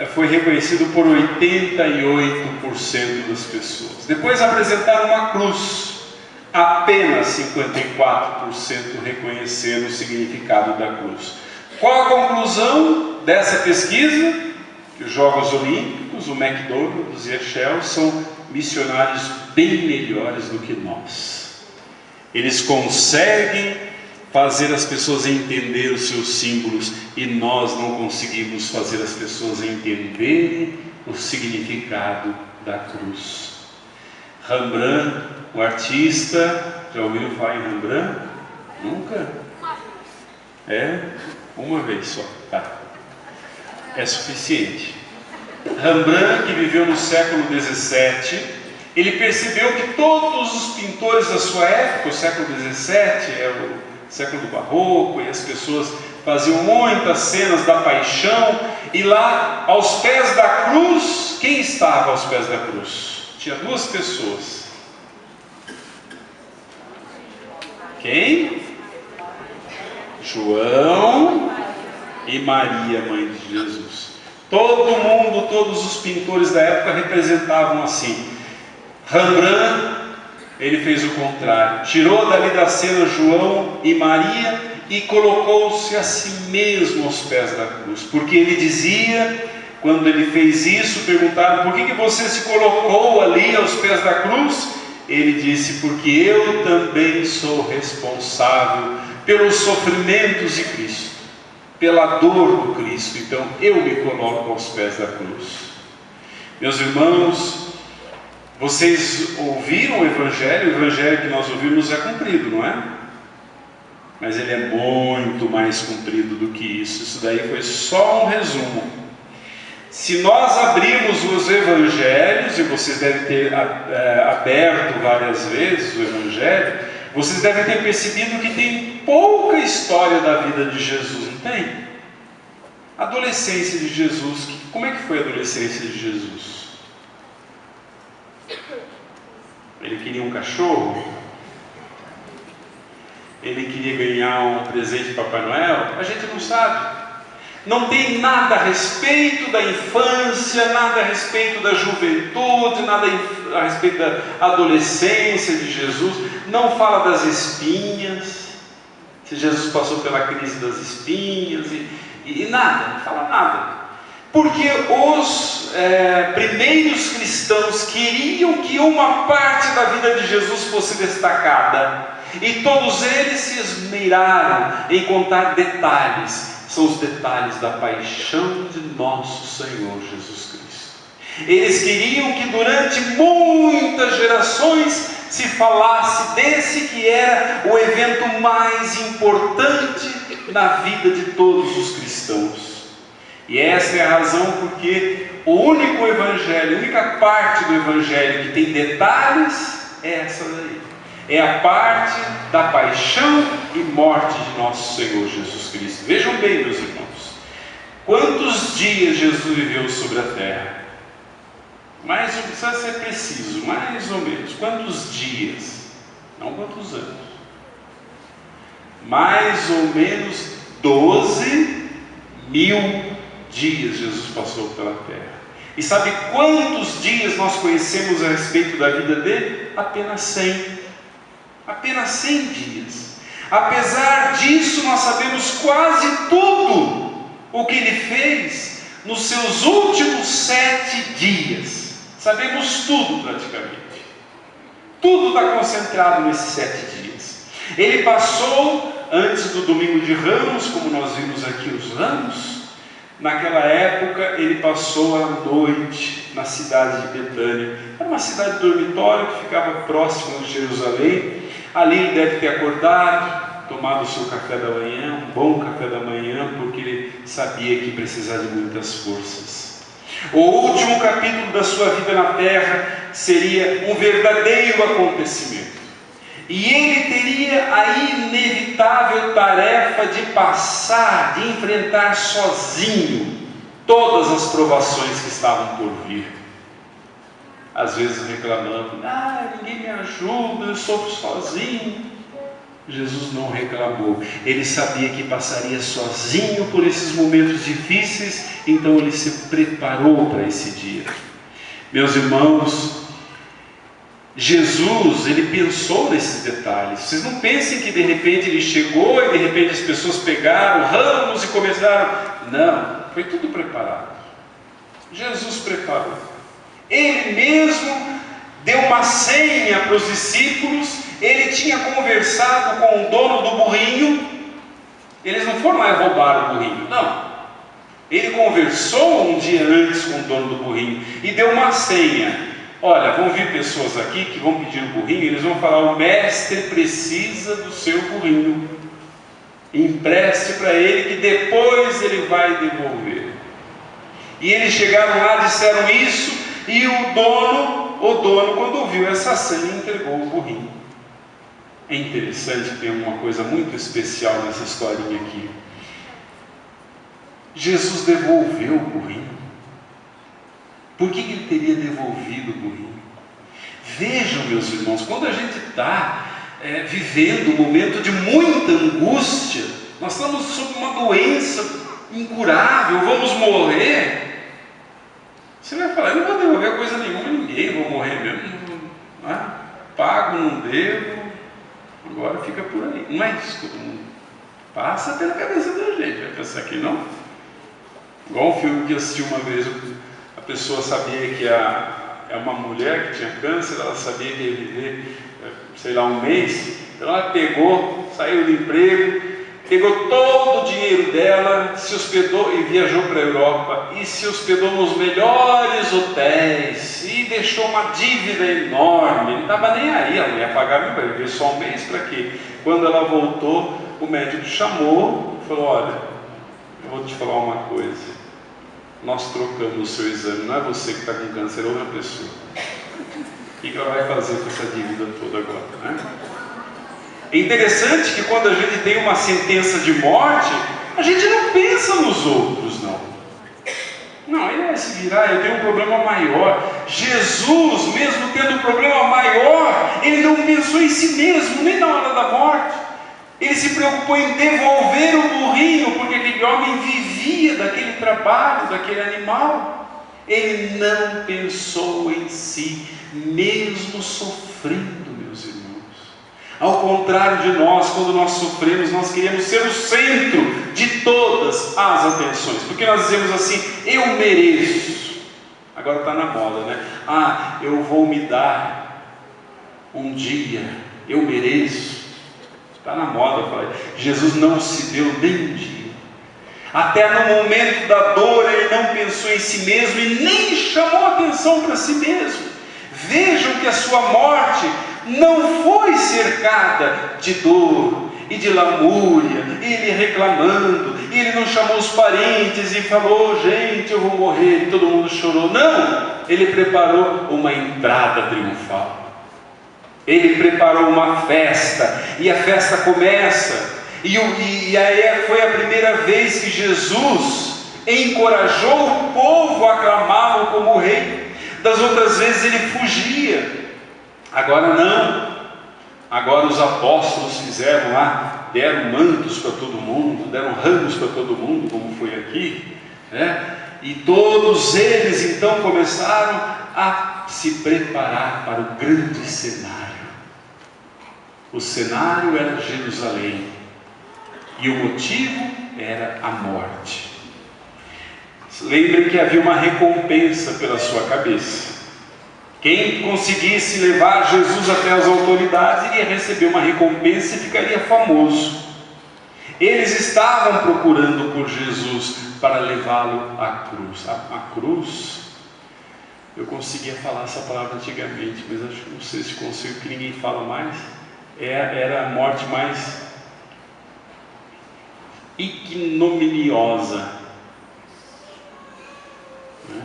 foi reconhecido por 88% das pessoas. Depois apresentaram uma cruz. Apenas 54% reconheceram o significado da cruz. Qual a conclusão dessa pesquisa? Que os Jogos Olímpicos, o McDonald's e a Shell são missionários bem melhores do que nós. Eles conseguem fazer as pessoas entender os seus símbolos e nós não conseguimos fazer as pessoas entenderem o significado da cruz. Rembrandt, o artista, já ouviram falar em Rembrandt? Nunca? Uma vez só, tá? É suficiente. Rembrandt, que viveu no século XVII, ele percebeu que todos os pintores da sua época, o século XVII é o século do Barroco, e as pessoas faziam muitas cenas da paixão, e lá aos pés da cruz, quem estava aos pés da cruz? Tinha duas pessoas. Quem? João e Maria, mãe de Jesus. Todo mundo, todos os pintores da época representavam assim. Rembrandt, ele fez o contrário, tirou dali da cena João e Maria e colocou-se a si mesmo aos pés da cruz, porque ele dizia, quando ele fez isso, perguntaram: por que você se colocou ali aos pés da cruz? Ele disse: porque eu também sou responsável pelos sofrimentos de Cristo, pela dor do Cristo, então eu me coloco aos pés da cruz. Meus irmãos, vocês ouviram o Evangelho que nós ouvimos é comprido, não é? Mas ele é muito mais comprido do que isso. Isso daí foi só um resumo. Se nós abrirmos os Evangelhos, e vocês devem ter aberto várias vezes o Evangelho, vocês devem ter percebido que tem pouca história da vida de Jesus, não tem? A adolescência de Jesus, como é que foi a adolescência de Jesus? Ele queria um cachorro? Ele queria ganhar um presente de Papai Noel? A gente não sabe. Não tem nada a respeito da infância, nada a respeito da juventude, nada a respeito da adolescência de Jesus. Não fala das espinhas, se Jesus passou pela crise das espinhas, e nada, não fala nada. Porque os primeiros cristãos queriam que uma parte da vida de Jesus fosse destacada, e todos eles se esmeraram em contar detalhes. São os detalhes da paixão de nosso Senhor Jesus Cristo. Eles queriam que durante muitas gerações se falasse desse que era o evento mais importante na vida de todos os cristãos. E essa é a razão porque o único Evangelho, a única parte do Evangelho que tem detalhes é essa daí. É a parte da paixão e morte de nosso Senhor Jesus Cristo. Vejam bem, meus irmãos, quantos dias Jesus viveu sobre a terra? Mais, não precisa ser preciso, mais ou menos. Quantos dias? Não quantos anos. Mais ou menos 12 mil dias Jesus passou pela terra. E sabe quantos dias nós conhecemos a respeito da vida dele? Apenas 100. Apenas 100 dias. Apesar disso, nós sabemos quase tudo o que ele fez nos seus últimos 7 dias. Sabemos tudo praticamente. Tudo está concentrado nesses 7 dias. Ele passou, antes do domingo de Ramos, como nós vimos aqui os Ramos, naquela época ele passou a noite na cidade de Betânia. Era uma cidade dormitório que ficava próxima de Jerusalém. Ali ele deve ter acordado, tomado o seu café da manhã, um bom café da manhã, porque ele sabia que precisava de muitas forças. O último capítulo da sua vida na terra seria um verdadeiro acontecimento. E ele teria a inevitável tarefa de passar, de enfrentar sozinho todas as provações que estavam por vir. Às vezes reclamando: ninguém me ajuda, eu sofro sozinho. Jesus não reclamou. Ele sabia que passaria sozinho por esses momentos difíceis, então ele se preparou para esse dia. Meus irmãos, Jesus, ele pensou nesses detalhes. Vocês não pensem que de repente ele chegou e de repente as pessoas pegaram ramos e começaram. Não, foi tudo preparado. Jesus preparou. Ele mesmo deu uma senha para os discípulos. Ele tinha conversado com o dono do burrinho. Eles não foram lá e roubaram o burrinho, não. Ele conversou um dia antes com o dono do burrinho e deu uma senha. Olha, vão vir pessoas aqui que vão pedir o burrinho, eles vão falar: o mestre precisa do seu burrinho, empreste para ele que depois ele vai devolver. E eles chegaram lá, disseram isso, e o dono, quando ouviu essa senha, entregou o burrinho. É interessante, tem uma coisa muito especial nessa historinha aqui. Jesus devolveu o burrinho. Por que ele teria devolvido o burrinho? Vejam, meus irmãos, quando a gente está vivendo um momento de muita angústia, nós estamos sob uma doença incurável, vamos morrer. Você vai falar: eu não vou devolver coisa nenhuma a ninguém, vou morrer mesmo, pago, não devo, agora fica por aí. Não é isso que todo mundo passa pela cabeça da gente. Vai pensar que não? Igual um filme que eu assisti uma vez, a pessoa sabia que é uma mulher que tinha câncer, ela sabia que ia viver, sei lá, um mês, então ela pegou, saiu do emprego, pegou todo o dinheiro dela, se hospedou e viajou para a Europa, e se hospedou nos melhores hotéis, e deixou uma dívida enorme. Não estava nem aí, ela não ia pagar, vai viver só um mês, para quê? Quando ela voltou, o médico chamou e falou: olha, eu vou te falar uma coisa, nós trocamos o seu exame, não é você que está com câncer, é outra pessoa. O que ela vai fazer com essa dívida toda agora, né? É interessante que quando a gente tem uma sentença de morte, a gente não pensa nos outros, não. Não, ele vai se virar, eu tenho um problema maior. Jesus, mesmo tendo um problema maior, ele não pensou em si mesmo, nem na hora da morte. Ele se preocupou em devolver o burrinho, porque aquele homem vivia daquele trabalho, daquele animal. Ele não pensou em si, mesmo sofrendo, meus irmãos. Ao contrário de nós, quando nós sofremos, nós queremos ser o centro de todas as atenções, porque nós dizemos assim: eu mereço. Agora está na moda, né? Eu vou me dar um dia, eu mereço. Está na moda, pai. Jesus não se deu nem um dia. Até no momento da dor, ele não pensou em si mesmo e nem chamou atenção para si mesmo. Vejam que a sua morte não foi cercada de dor e de lamúria, ele reclamando, e ele não chamou os parentes e falou: gente, eu vou morrer, e todo mundo chorou. Não, ele preparou uma entrada triunfal. Ele preparou uma festa, e a festa começa, e aí foi a primeira vez que Jesus encorajou o povo a aclamá-lo como rei. Das outras vezes ele fugia, agora não. Agora os apóstolos fizeram lá, deram mantos para todo mundo, deram ramos para todo mundo, como foi aqui, né? E todos eles então começaram a se preparar para o grande cenário. O cenário era Jerusalém, e o motivo era a morte. Lembrem que havia uma recompensa pela sua cabeça. Quem conseguisse levar Jesus até as autoridades iria receber uma recompensa e ficaria famoso. Eles estavam procurando por Jesus para levá-lo à cruz. A cruz, eu conseguia falar essa palavra antigamente, mas acho que não sei se consigo, que ninguém fala mais. Era a morte mais ignominiosa, né?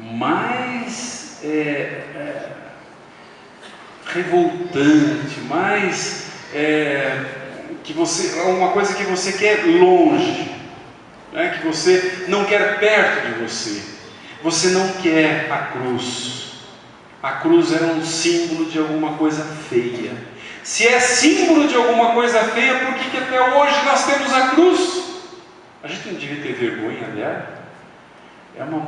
Mais revoltante, mais que você, uma coisa que você quer longe, né? Que você não quer perto de você. Você não quer a cruz. A cruz era um símbolo de alguma coisa feia. Se é símbolo de alguma coisa feia, por que até hoje nós temos a cruz? A gente não devia ter vergonha dela? É uma